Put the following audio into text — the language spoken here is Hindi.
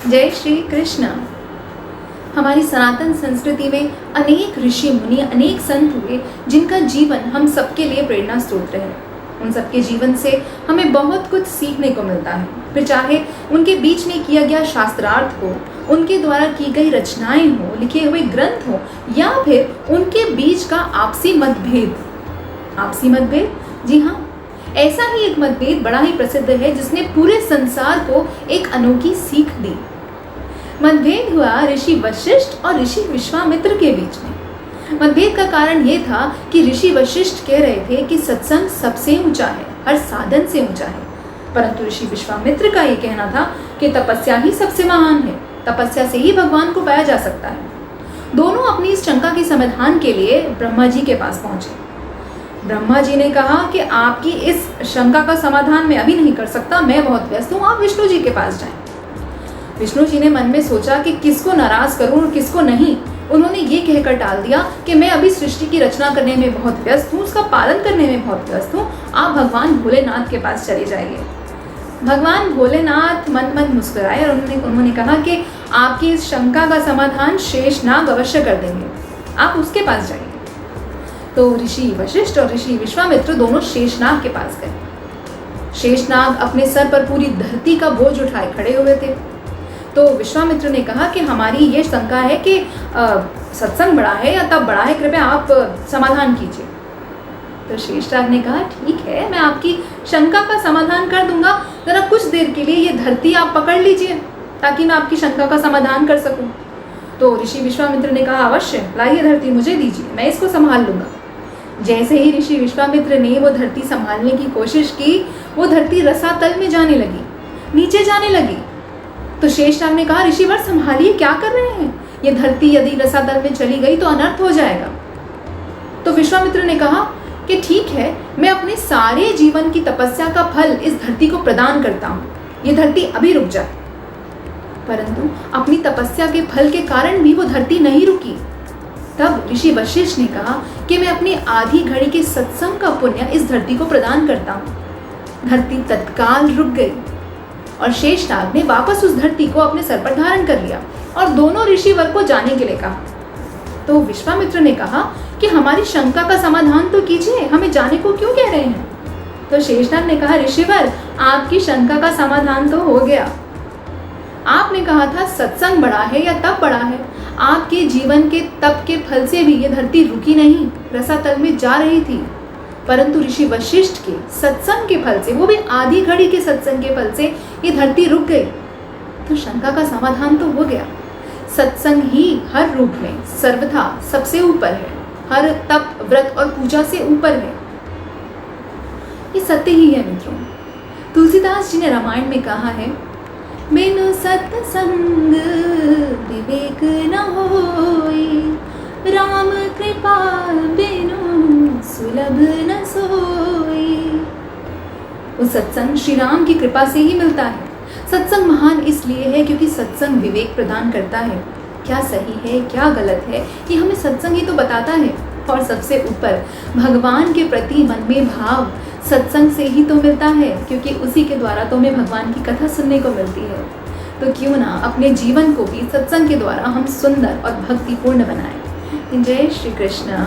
जय श्री कृष्ण। हमारी सनातन संस्कृति में अनेक ऋषि मुनि, अनेक संत हुए जिनका जीवन हम सबके लिए प्रेरणा स्रोत है। उन सबके जीवन से हमें बहुत कुछ सीखने को मिलता है, फिर चाहे उनके बीच में किया गया शास्त्रार्थ हो, उनके द्वारा की गई रचनाएं हो, लिखे हुए ग्रंथ हो, या फिर उनके बीच का आपसी मतभेद। आपसी मतभेद, जी हाँ, ऐसा ही एक मतभेद बड़ा ही प्रसिद्ध है जिसने पूरे संसार को एक अनोखी सीख दी। मतभेद हुआ ऋषि वशिष्ठ और ऋषि विश्वामित्र के बीच में। मतभेद का कारण ये था कि ऋषि वशिष्ठ कह रहे थे कि सत्संग सबसे ऊंचा है, हर साधन से ऊंचा है, परंतु ऋषि विश्वामित्र का ये कहना था कि तपस्या ही सबसे महान है, तपस्या से ही भगवान को पाया जा सकता है। दोनों अपनी इस शंका के समाधान के लिए ब्रह्मा जी के पास पहुंचे। ब्रह्मा जी ने कहा कि आपकी इस शंका का समाधान मैं अभी नहीं कर सकता, मैं बहुत व्यस्त हूँ, आप विष्णु जी के पास जाएं। विष्णु जी ने मन में सोचा कि किसको नाराज करूं और किसको नहीं। उन्होंने ये कहकर टाल दिया कि मैं अभी सृष्टि की रचना करने में बहुत व्यस्त हूँ, उसका पालन करने में बहुत व्यस्त हूँ, आप भगवान भोलेनाथ के पास चले जाइए। भगवान भोलेनाथ मन मन मुस्कुराए और उन्होंने कहा कि आपकी इस शंका का समाधान शेषनाग अवश्य कर देंगे, आप उसके पास जाइए। तो ऋषि वशिष्ठ और ऋषि विश्वामित्र दोनों शेषनाग के पास गए। शेषनाग अपने सर पर पूरी धरती का बोझ उठाए खड़े हुए थे। तो विश्वामित्र ने कहा कि हमारी ये शंका है कि सत्संग बड़ा है या तप बड़ा है, कृपया आप समाधान कीजिए। तो शेषनाग ने कहा ठीक है, मैं आपकी शंका का समाधान कर दूंगा, जरा कुछ देर के लिए ये धरती आप पकड़ लीजिए ताकि मैं आपकी शंका का समाधान कर सकूं। तो ऋषि विश्वामित्र ने कहा अवश्य, लाइए धरती मुझे दीजिए, मैं इसको संभाल लूंगा। जैसे ही ऋषि विश्वामित्र ने वो धरती संभालने की कोशिश की, वो धरती रसातल में जाने लगी, नीचे जाने लगी। तो शेषनाग ने कहा ऋषिवर संभालिए, क्या कर रहे हैं, ये धरती यदि रसातल में चली गई तो अनर्थ हो जाएगा। तो विश्वामित्र ने कहा कि ठीक है, मैं अपने सारे जीवन की तपस्या का फल इस धरती को प्रदान करता हूँ, ये धरती अभी रुक जाए। परंतु अपनी तपस्या के फल के कारण भी वो धरती नहीं रुकी। तब ऋषि वशिष्ठ ने कहा कि मैं अपनी आधी घड़ी के सत्संग का पुण्य इस धरती को प्रदान करता हूँ। धरती तत्काल रुक गई और शेषनाग ने वापस उस धरती को अपने सर पर धारण कर लिया और दोनों ऋषिवर को जाने के लिए कहा। तो विश्वामित्र ने कहा कि हमारी शंका का समाधान तो कीजिए, हमें जाने को क्यों कह रहे हैं। तो शेषनाग ने कहा ऋषिवर, आपकी शंका का समाधान तो हो गया। आपने कहा था सत्संग बड़ा है या तप बड़ा है, आपके जीवन के तप के फल से भी ये धरती रुकी नहीं, रसातल में जा रही थी, परंतु ऋषि वशिष्ठ के सत्संग के फल से, वो भी आधी घड़ी के सत्संग के फल से ये धरती रुक गई। तो शंका का समाधान तो हो गया। सत्संग ही हर रूप में सर्वथा सबसे ऊपर है, हर तप व्रत और पूजा से ऊपर है। ये सत्य ही है मित्रों। तुलसीदास जी ने रामायण में कहा है, बिनु सत्संग विवेक न होई, राम कृपा बिनु सुलभ न सोई। वो सत्संग श्री राम की कृपा से ही मिलता है। सत्संग महान इसलिए है क्योंकि सत्संग विवेक प्रदान करता है, क्या सही है क्या गलत है ये हमें सत्संग ही तो बताता है। और सबसे ऊपर भगवान के प्रति मन में भाव सत्संग से ही तो मिलता है, क्योंकि उसी के द्वारा तो हमें भगवान की कथा सुनने को मिलती है। तो क्यों ना अपने जीवन को भी सत्संग के द्वारा हम सुंदर और भक्तिपूर्ण बनाएं। जय श्री कृष्ण।